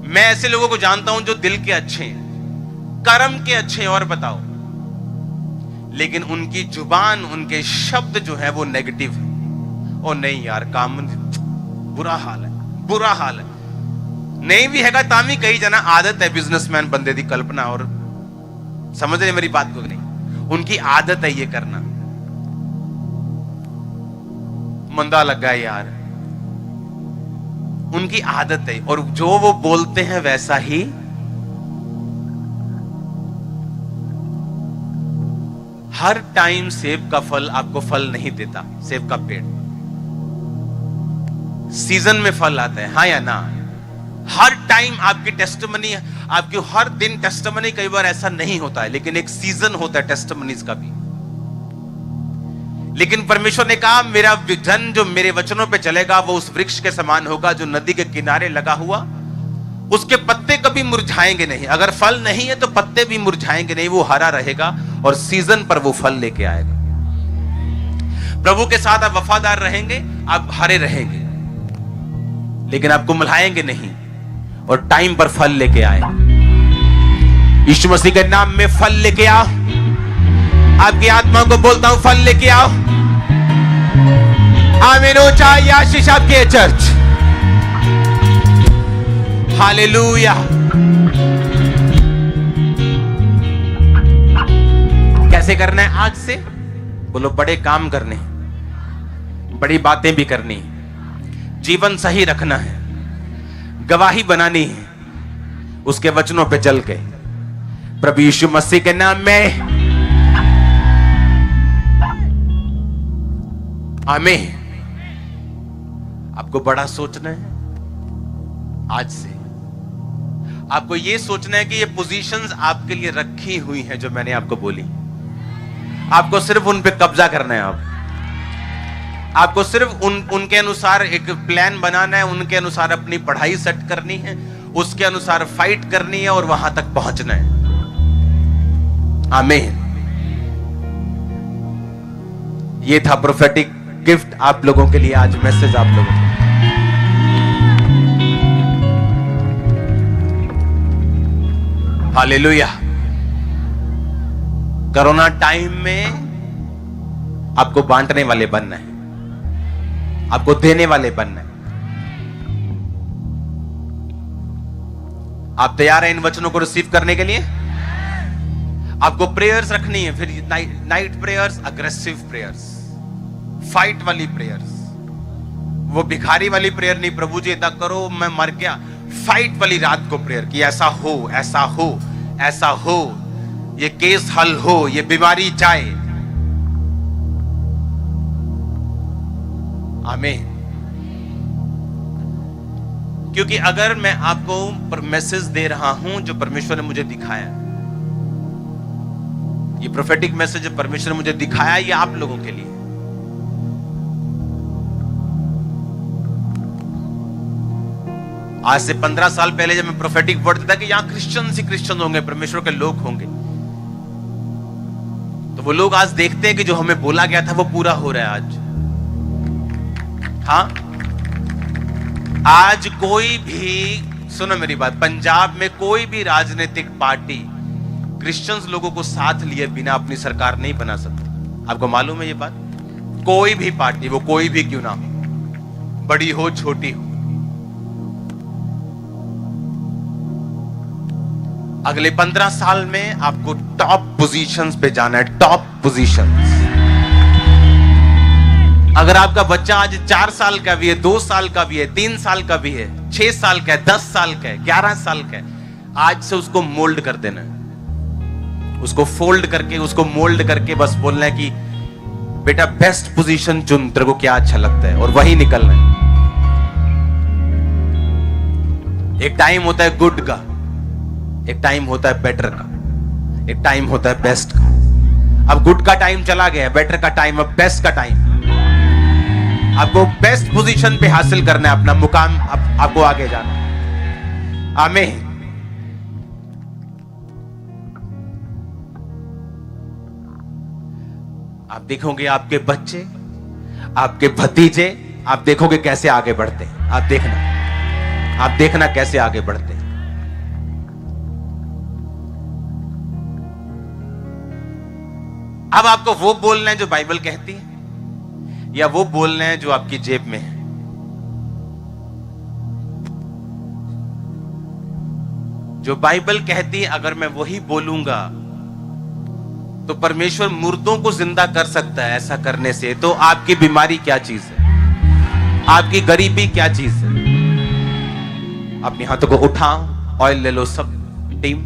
मैं ऐसे लोगों को जानता हूं जो दिल के अच्छे हैं, कर्म के अच्छे हैं, और बताओ, लेकिन उनकी जुबान, उनके शब्द जो है वो नेगेटिव है। ओ नहीं यार, काम बुरा हाल है, बुरा हाल है, नहीं भी हैगा तामी कही जाना आदत है बिजनेसमैन बंदे दी कल्पना, और समझ रहे मेरी बात को नहीं? उनकी आदत है ये करना। मंदा लगा यार, उनकी आदत है, और जो वो बोलते हैं वैसा ही हर टाइम। सेब का फल आपको फल नहीं देता, सेब का पेड़ सीजन में फल आता है, हाँ या ना? हर टाइम आपकी टेस्टिमनी, आपकी हर दिन टेस्टिमनी, कई बार ऐसा नहीं होता है, लेकिन एक सीजन होता है टेस्टिमनीज का भी। लेकिन परमेश्वर ने कहा, मेरा जन जो मेरे वचनों पे चलेगा वो उस वृक्ष के समान होगा जो नदी के किनारे लगा हुआ, उसके पत्ते कभी मुरझाएंगे नहीं। अगर फल नहीं है तो पत्ते भी मुरझाएंगे नहीं, वो हरा रहेगा और सीजन पर वो फल लेके आएगा। प्रभु के साथ आप वफादार रहेंगे, आप हरे रहेंगे, लेकिन आपको मुरझाएंगे नहीं, और टाइम पर फल लेके आए। यीशु मसीह के नाम में फल लेके आओ। आपकी आत्मा को बोलता हूं, फल लेके आओ। आमीन हो चाहे आशीष आपके चर्च। हालेलुया। कैसे करना है आज से? बोलो, बड़े काम करने, बड़ी बातें भी करनी, जीवन सही रखना है, गवाही बनानी है उसके वचनों पे चल के। प्रभु यीशु मसीह के नाम में आमीन। आपको बड़ा सोचना है आज से। आपको यह सोचना है कि ये पोजीशंस आपके लिए रखी हुई हैं जो मैंने आपको बोली, आपको सिर्फ उन पे कब्जा करना है। आपको सिर्फ उनके अनुसार एक प्लान बनाना है, उनके अनुसार अपनी पढ़ाई सेट करनी है, उसके अनुसार फाइट करनी है और वहां तक पहुंचना है। आमीन। ये था प्रोफेटिक गिफ्ट आप लोगों के लिए आज, मैसेज आप लोगों को। हालेलुया। कोरोना टाइम में आपको बांटने वाले बनना है, आपको देने वाले बनना है। आप तैयार हैं इन वचनों को रिसीव करने के लिए? आपको प्रेयर्स रखनी है, फिर night prayers, aggressive prayers, fight वाली प्रेयर्स, वो भिखारी वाली प्रेयर नहीं, प्रभु जी इतना करो मैं मर गया। फाइट वाली रात को प्रेयर कि ऐसा हो, ऐसा हो, ऐसा हो, ये केस हल हो, ये बीमारी जाए। आमीन। क्योंकि अगर मैं आपको मैसेज दे रहा हूं जो परमेश्वर ने मुझे दिखाया, ये प्रोफेटिक मैसेज जो परमेश्वर ने मुझे दिखाया, ये आप लोगों के लिए। आज से 15 साल पहले जब मैं प्रोफेटिक वर्ड देता कि यहां क्रिश्चियंस ही क्रिश्चियन होंगे, परमेश्वर के लोग होंगे, तो वो लोग आज देखते हैं कि जो हमें बोला गया था वो पूरा हो रहा है आज। हाँ, आज कोई भी, सुनो मेरी बात, पंजाब में कोई भी राजनीतिक पार्टी क्रिश्चियंस लोगों को साथ लिए बिना अपनी सरकार नहीं बना सकती। आपको मालूम है ये बात? कोई भी पार्टी, वो कोई भी क्यों ना हो, बड़ी हो छोटी हो, अगले 15 साल में आपको टॉप पोजीशंस पे जाना है, टॉप पोजीशंस। अगर आपका बच्चा आज 4 साल का भी है, 2 साल का भी है, 3 साल का भी है, 6 साल का है, 10 साल का है, 11 साल का है, आज से उसको मोल्ड कर देना है, उसको फोल्ड करके, उसको मोल्ड करके बस बोलना है कि बेटा बेस्ट पोजीशन चुन, तेरे को क्या अच्छा लगता है, और वही निकलना है। एक टाइम होता है गुड का, एक टाइम होता है बेटर का, एक टाइम होता है बेस्ट का। अब गुड का टाइम चला गया, बेटर का टाइम, अब बेस्ट का टाइम। आपको बेस्ट पोजीशन पे हासिल करना है अपना मुकाम, आपको आगे जाना। आमीन। आप देखोगे आपके बच्चे, आपके भतीजे, आप देखोगे कैसे आगे बढ़ते हैं। आप देखना कैसे आगे बढ़ते हैं। अब आपको वो बोलना है जो बाइबल कहती है, या वो बोलना है जो आपकी जेब में है। जो बाइबल कहती है अगर मैं वही बोलूंगा तो परमेश्वर मुर्दों को जिंदा कर सकता है ऐसा करने से। तो आपकी बीमारी क्या चीज है, आपकी गरीबी क्या चीज है? अपने हाथों को उठाओ, ऑयल ले लो सब टीम।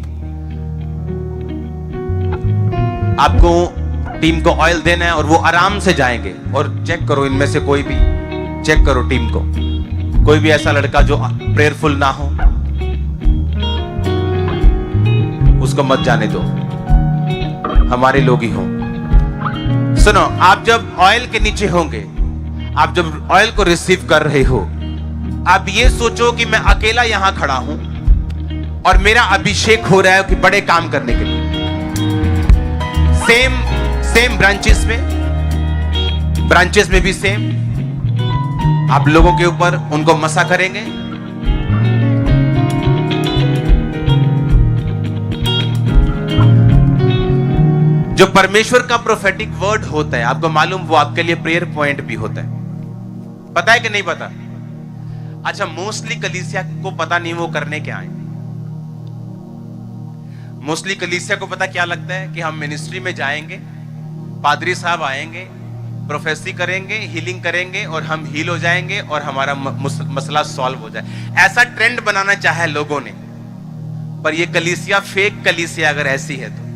आपको टीम को ऑयल देना है और वो आराम से जाएंगे। और चेक करो इनमें से कोई भी, चेक करो टीम को, कोई भी ऐसा लड़का जो प्रेयरफुल ना हो उसको मत जाने दो, हमारे लोग ही हो। सुनो, आप जब ऑयल के नीचे होंगे, आप जब ऑयल को रिसीव कर रहे हो, आप ये सोचो कि मैं अकेला यहां खड़ा हूं और मेरा अभिषेक हो रहा है कि बड़े काम करने के लिए। सेम ब्रांचेस में भी सेम आप लोगों के ऊपर उनको मसा करेंगे। जो परमेश्वर का प्रोफेटिक वर्ड होता है, आपको मालूम, वो आपके लिए प्रेयर पॉइंट भी होता है। पता है कि नहीं पता? अच्छा, मोस्टली कलीसिया को पता नहीं वो करने क्या है। मोस्टली कलीसिया को पता क्या लगता है कि हम मिनिस्ट्री में जाएंगे, पादरी साहब आएंगे, प्रोफेसी करेंगे, हीलिंग करेंगे और हम हील हो जाएंगे और हमारा मसला सॉल्व हो जाए। ऐसा ट्रेंड बनाना चाहा है लोगों ने, पर ये कलीसिया फेक कलीसिया अगर ऐसी है तो।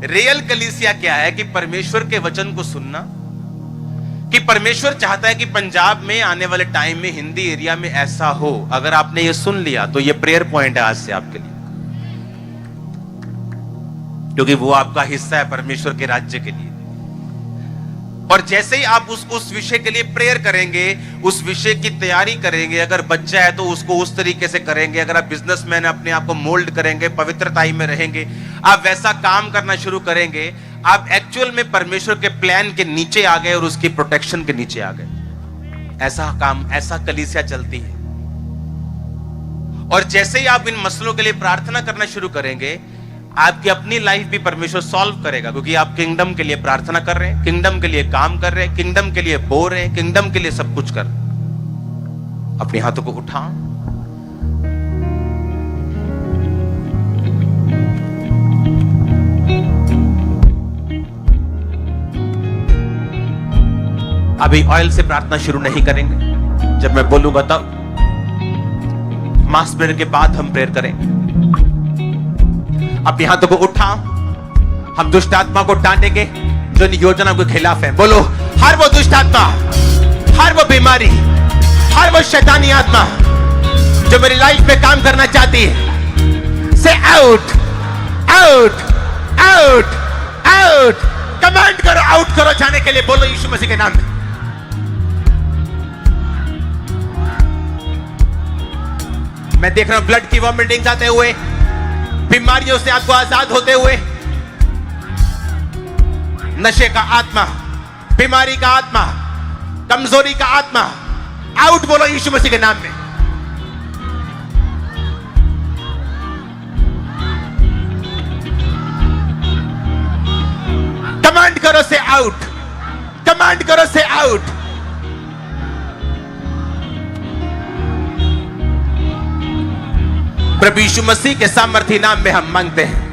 रियल कलीसिया क्या है कि परमेश्वर के वचन को सुनना, कि परमेश्वर चाहता है कि पंजाब में आने वाले टाइम में हिंदी एरिया में ऐसा हो। अगर आपने ये सुन लिया तो ये प्रेयर पॉइंट है आज से आपके लिए, क्योंकि वो आपका हिस्सा है परमेश्वर के राज्य के लिए। और जैसे ही आप उस विषय के लिए प्रेयर करेंगे, उस विषय की तैयारी करेंगे, अगर बच्चा है तो उसको उस तरीके से करेंगे, अगर आप बिजनेसमैन अपने आप को मोल्ड करेंगे, पवित्रताई में रहेंगे, आप वैसा काम करना शुरू करेंगे, आप एक्चुअल में परमेश्वर के प्लान के नीचे आ गए और उसकी प्रोटेक्शन के नीचे आ गए। ऐसा काम, ऐसा कलीसिया चलती है। और जैसे ही आप इन मसलों के लिए प्रार्थना करना शुरू करेंगे, आपकी अपनी लाइफ भी परमेश्वर सॉल्व करेगा, क्योंकि आप किंगडम के लिए प्रार्थना कर रहे हैं, किंगडम के लिए काम कर रहे हैं, किंगडम के लिए बो रहे हैं, किंगडम के लिए सब कुछ कर। अपने हाथों को उठाओ, अभी ऑयल से प्रार्थना शुरू नहीं करेंगे, जब मैं बोलूंगा तब। मास प्रेयर के बाद हम प्रेयर करेंगे। अपने हाथों को उठाओ, हम दुष्ट आत्मा को डांटेंगे जो इन योजना के खिलाफ है। बोलो, हर वो दुष्ट आत्मा, हर वो बीमारी, हर वो शैतानी आत्मा जो मेरी लाइफ में काम करना चाहती है, से out out out out. Command करो, आउट करो जाने के लिए। बोलो यीशु मसीह के नाम में। मैं देख रहा हूं ब्लड की वॉमिटिंग आते हुए, बीमारियों से आपको आजाद होते हुए। नशे का आत्मा, बीमारी का आत्मा, कमजोरी का आत्मा, आउट बोलो यीशु मसीह के नाम में। कमांड करो से आउट, कमांड करो से आउट। प्रभु यीशु मसीह के सामर्थी नाम में हम मांगते हैं।